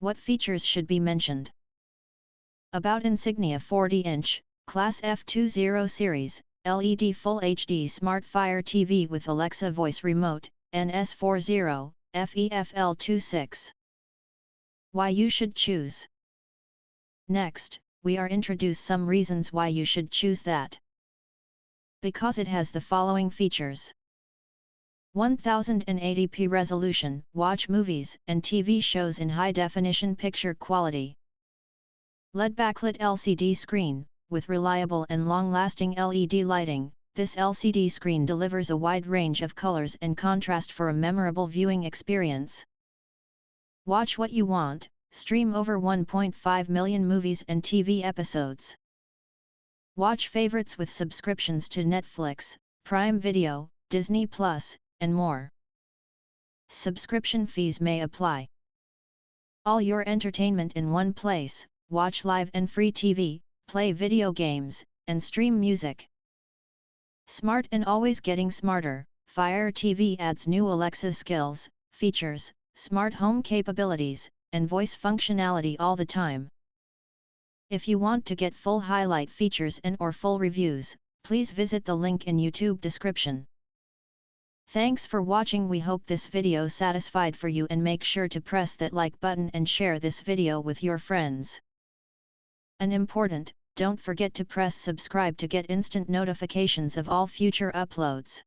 What features should be mentioned? About Insignia 40-inch, Class F20 series, LED Full HD Smart Fire TV with Alexa Voice Remote, NS40-FEFL26. Why you should choose. Next, we are introduce some reasons why you should choose that. Because it has the following features. 1080p resolution, watch movies and TV shows in high-definition picture quality. LED-backlit LCD screen, with reliable and long-lasting LED lighting, this LCD screen delivers a wide range of colors and contrast for a memorable viewing experience. Watch what you want, stream over 1.5 million movies and TV episodes. Watch favorites with subscriptions to Netflix, Prime Video, Disney+, and more. Subscription fees may apply. All your entertainment in one place, watch live and free TV, play video games, and stream music. Smart and always getting smarter, Fire TV adds new Alexa skills, features, smart home capabilities, and voice functionality all the time. If you want to get full highlight features and/or full reviews, please visit the link in YouTube description. Thanks for watching. We hope this video satisfied for you, and make sure to press that like button and share this video with your friends. And important, don't forget to press subscribe to get instant notifications of all future uploads.